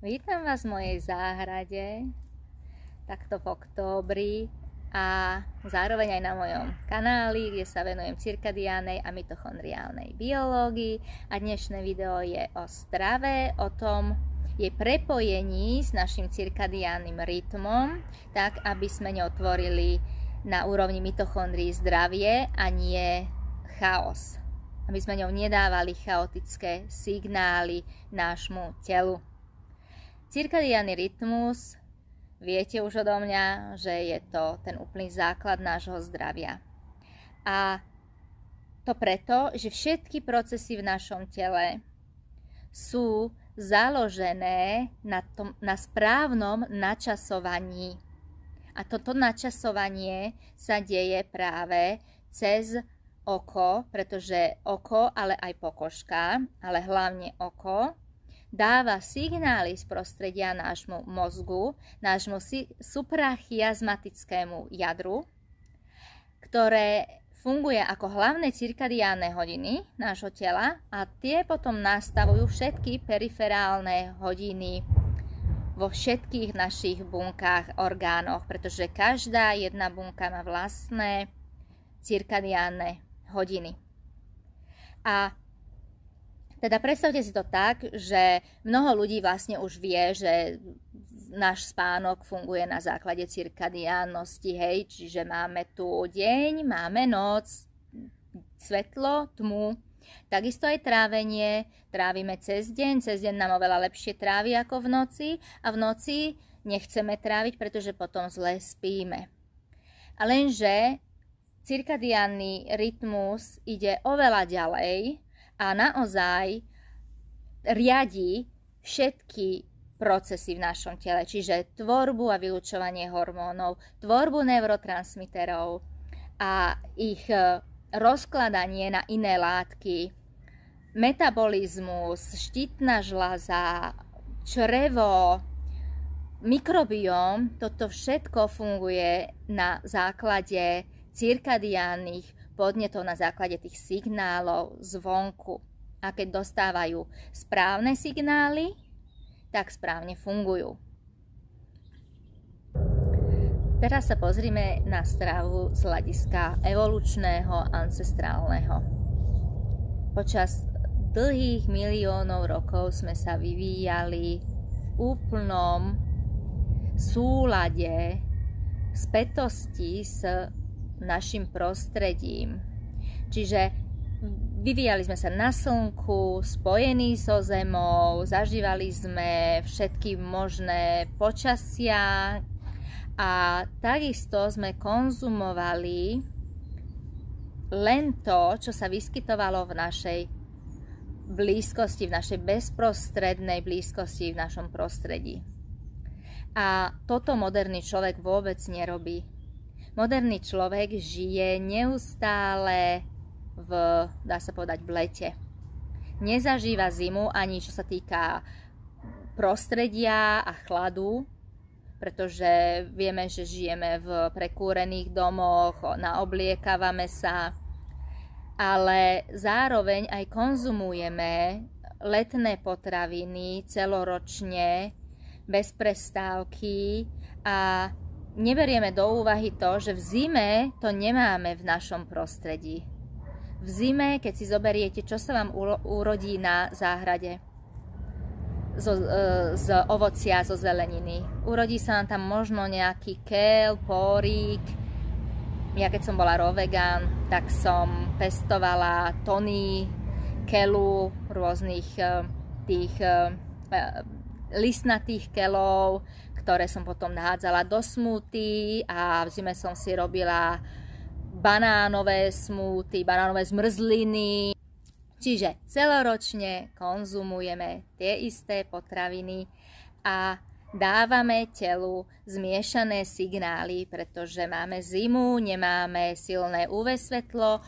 Vítam vás v mojej záhrade, takto v októbri a zároveň aj na mojom kanáli, kde sa venujem cirkadiánnej a mitochondriálnej biológii. A dnešné video je o strave, o tom jej prepojení s našim cirkadiánnym rytmom, tak aby sme neotvorili na úrovni mitochondrií zdravie a nie chaos. Aby sme ňou nedávali chaotické signály nášmu telu. Cirkadiánny rytmus, viete už odo mňa, že je to ten úplný základ nášho zdravia. A to preto, že všetky procesy v našom tele sú založené na správnom načasovaní. A toto načasovanie sa deje práve cez oko, pretože oko, ale aj pokožka, ale hlavne oko, dáva signály z prostredia nášmu mozgu, nášmu suprachiasmatickému jadru, ktoré funguje ako hlavné cirkadiánne hodiny nášho tela a tie potom nastavujú všetky periferálne hodiny vo všetkých našich bunkách, orgánoch, pretože každá jedna bunka má vlastné cirkadiánne hodiny. A teda predstavte si to tak, že mnoho ľudí vlastne už vie, že náš spánok funguje na základe cirkadiánnosti, hej, čiže máme tu deň, máme noc, svetlo, tmu, takisto aj trávenie, trávime cez deň nám oveľa lepšie trávi ako v noci a v noci nechceme tráviť, pretože potom zle spíme. A lenže cirkadiánny rytmus ide oveľa ďalej a naozaj riadi všetky procesy v našom tele, čiže tvorbu a vylučovanie hormónov, tvorbu neurotransmiterov a ich rozkladanie na iné látky, metabolizmus, štítna žľaza, črevo, mikrobióm, toto všetko funguje na základe cirkadiánnych podnetov, na základe tých signálov zvonku. A keď dostávajú správne signály, tak správne fungujú. Teraz sa pozrime na stravu z hľadiska evolučného, ancestrálneho. Počas dlhých miliónov rokov sme sa vyvíjali v úplnom súlade, spätosti s našim prostredím. Čiže vyvíjali sme sa na slnku, spojení so zemou, zažívali sme všetky možné počasia a takisto sme konzumovali len to, čo sa vyskytovalo v našej blízkosti, v našej bezprostrednej blízkosti, v našom prostredí. A toto moderný človek vôbec nerobí. Moderný človek žije neustále dá sa povedať, v lete. Nezažíva zimu ani čo sa týka prostredia a chladu, pretože vieme, že žijeme v prekúrených domoch, naobliekávame sa, ale zároveň aj konzumujeme letné potraviny celoročne, bez prestávky a neberieme do úvahy to, že v zime to nemáme v našom prostredí. V zime, keď si zoberiete, čo sa vám urodí na záhrade z ovocia, zo zeleniny. Urodí sa vám tam možno nejaký keľ, pórik. Ja keď som bola raw vegan, tak som pestovala tony keľu, rôznych tých listnatých keľov, ktoré som potom nahádzala do smoothie a v zime som si robila banánové smoothie, banánové zmrzliny. Čiže celoročne konzumujeme tie isté potraviny a dávame telu zmiešané signály, pretože máme zimu, nemáme silné UV svetlo,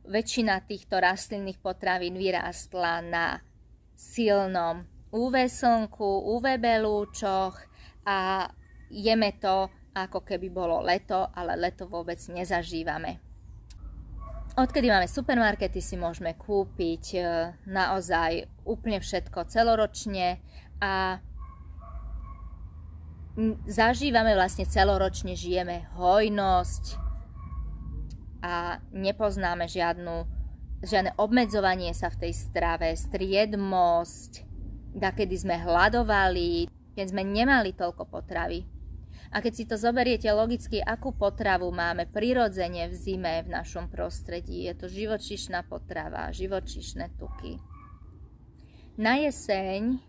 väčšina týchto rastlinných potravín vyrástla na silnom UV slnku, UVB lúčoch a jeme to, ako keby bolo leto, ale leto vôbec nezažívame. Odkedy máme supermarkety, si môžeme kúpiť naozaj úplne všetko celoročne a zažívame vlastne celoročne, žijeme hojnosť a nepoznáme žiadne obmedzovanie sa v tej strave, striedmosť, kedy sme hladovali, keď sme nemali toľko potravy. A keď si to zoberiete logicky, akú potravu máme prirodzene v zime v našom prostredí, je to živočíšna potrava, živočíšne tuky. Na jeseň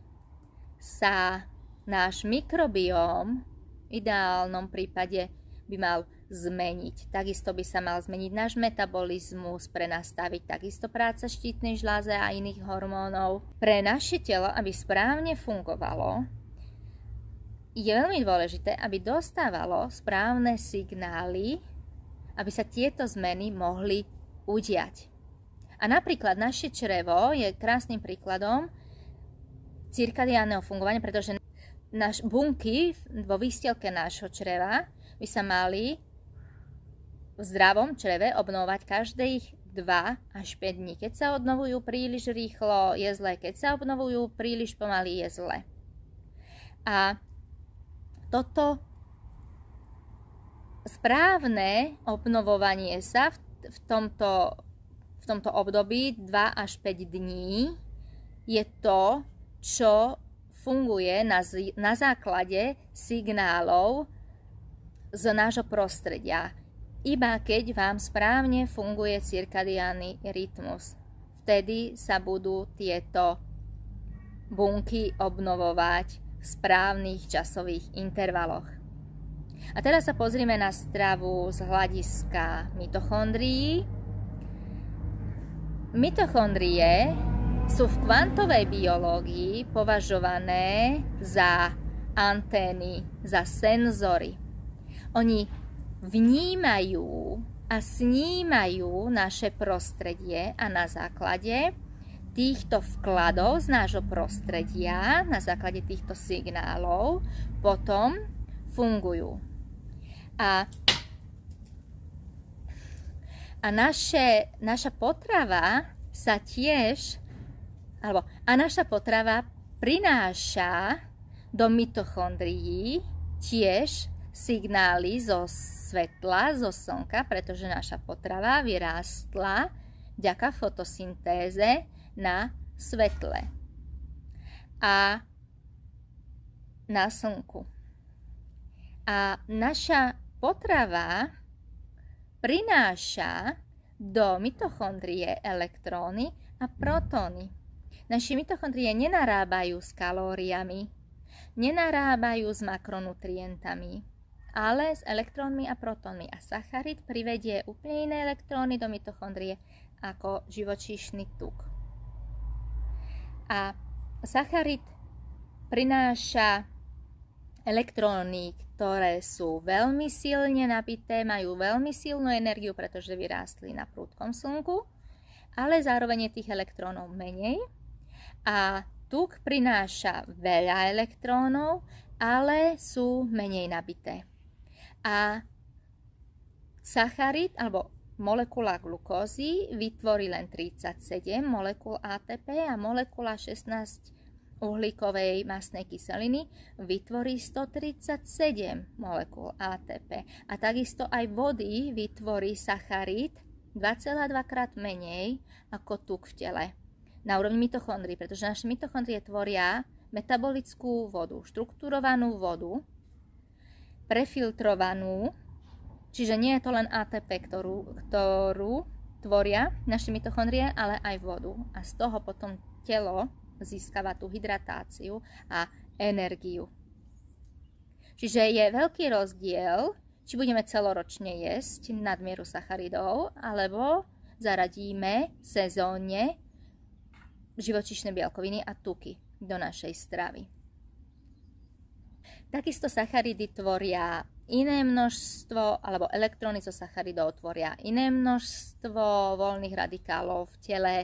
sa náš mikrobióm v ideálnom prípade by mal zmeniť. Takisto by sa mal zmeniť náš metabolizmus, prenastaviť takisto práca štítnej žľaze a iných hormónov. Pre naše telo, aby správne fungovalo, je veľmi dôležité, aby dostávalo správne signály, aby sa tieto zmeny mohli udiať. A napríklad naše črevo je krásnym príkladom cirkadiánneho fungovania, pretože bunky vo výstielke nášho čreva by sa mali v zdravom čreve obnovovať každých 2 až 5 dní. Keď sa obnovujú príliš rýchlo, je zle. Keď sa obnovujú príliš pomaly, je zle. A toto správne obnovovanie sa v tomto období 2 až 5 dní je to, čo funguje na základe signálov z nášho prostredia. Iba keď vám správne funguje cirkadiánny rytmus, vtedy sa budú tieto bunky obnovovať v správnych časových intervaloch. A teraz sa pozrime na stravu z hľadiska mitochondrií. Mitochondrie sú v kvantovej biológii považované za antény, za senzory. Oni vnímajú a snímajú naše prostredie a na základe týchto vkladov z nášho prostredia, na základe týchto signálov, potom fungujú. A naša potrava sa tiež, naša potrava prináša do mitochondrií tiež signály zo svetla, zo slnka, pretože naša potrava vyrástla vďaka fotosyntéze na svetle a na slnku. A naša potrava prináša do mitochondrie elektróny a protóny. Naši mitochondrie nenarábajú s kalóriami, nenarábajú s makronutrientami, ale s elektrónmi a protónmi. A sacharid privedie úplne iné elektróny do mitochondrie ako živočíšny tuk. A sacharid prináša elektróny, ktoré sú veľmi silne nabité, majú veľmi silnú energiu, pretože vyrástli na prudkom slnku, ale zároveň je tých elektrónov menej. A tuk prináša veľa elektrónov, ale sú menej nabité. A sacharid, alebo molekula glukózy vytvorí len 37 molekúl ATP a molekula 16 uhlíkovej mastnej kyseliny vytvorí 137 molekúl ATP. A takisto aj vody vytvorí sacharid 2,2 krát menej ako tuk v tele na úrovni mitochondrií, pretože naše mitochondrie tvoria metabolickú vodu, štruktúrovanú vodu, prefiltrovanú, čiže nie je to len ATP, ktorú tvoria naše mitochondrie, ale aj vodu. A z toho potom telo získava tú hydratáciu a energiu. Čiže je veľký rozdiel, či budeme celoročne jesť nadmieru sacharidov, alebo zaradíme sezónne živočíšne bielkoviny a tuky do našej stravy. Takisto sacharidy tvoria iné množstvo, alebo elektróny zo sacharidov tvoria iné množstvo voľných radikálov v tele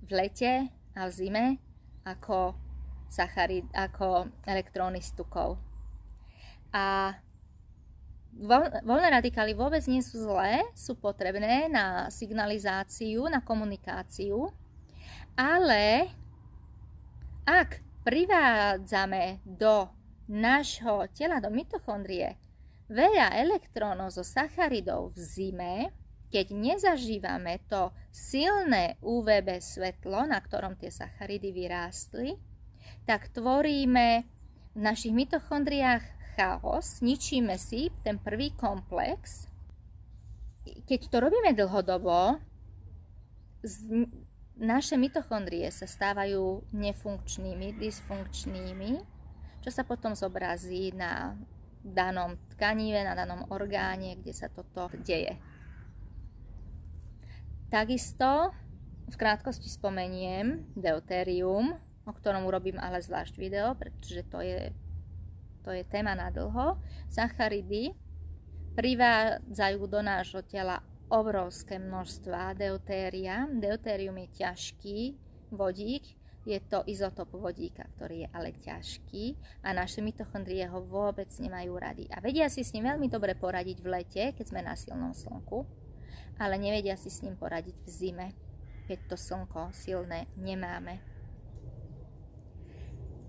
v lete a v zime ako elektróny z tukov. A voľné radikály vôbec nie sú zlé, sú potrebné na signalizáciu, na komunikáciu, ale ak privádzame do nášho tela, do mitochondrie, veľa elektrónov zo sacharidov v zime, keď nezažívame to silné UVB svetlo, na ktorom tie sacharidy vyrástli, tak tvoríme v našich mitochondriách chaos, ničíme si ten prvý komplex. Keď to robíme dlhodobo, naše mitochondrie sa stávajú nefunkčnými, dysfunkčnými, čo sa potom zobrazí na danom tkanive, na danom orgáne, kde sa toto deje. Takisto v krátkosti spomeniem deutérium, o ktorom urobím ale zvlášť video, pretože to je téma na dlho. Sacharidy privádzajú do nášho tela obrovské množstva deutéria. Deutérium je ťažký vodík, je to izotop vodíka, ktorý je ale ťažký a naše mitochondrie ho vôbec nemajú rady. A vedia si s ním veľmi dobre poradiť v lete, keď sme na silnom slnku, ale nevedia si s ním poradiť v zime, keď to slnko silné nemáme.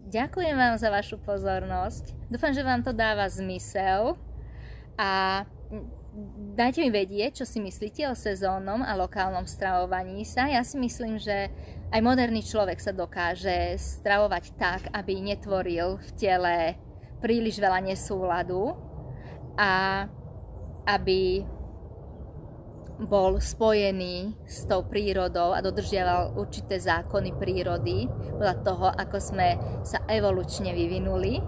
Ďakujem vám za vašu pozornosť. Dúfam, že vám to dáva zmysel a dajte mi vedieť, čo si myslíte o sezónnom a lokálnom stravovaní sa. Ja si myslím, že aj moderný človek sa dokáže stravovať tak, aby netvoril v tele príliš veľa nesúladu a aby bol spojený s tou prírodou a dodržiaval určité zákony prírody podľa toho, ako sme sa evolučne vyvinuli.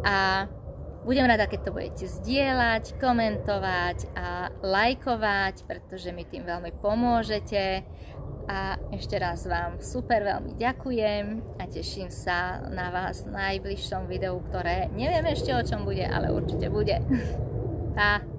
A budem rada, keď to budete zdieľať, komentovať a lajkovať, pretože mi tým veľmi pomôžete. A ešte raz vám super veľmi ďakujem a teším sa na vás v najbližšom videu, ktoré neviem ešte o čom bude, ale určite bude. Pa!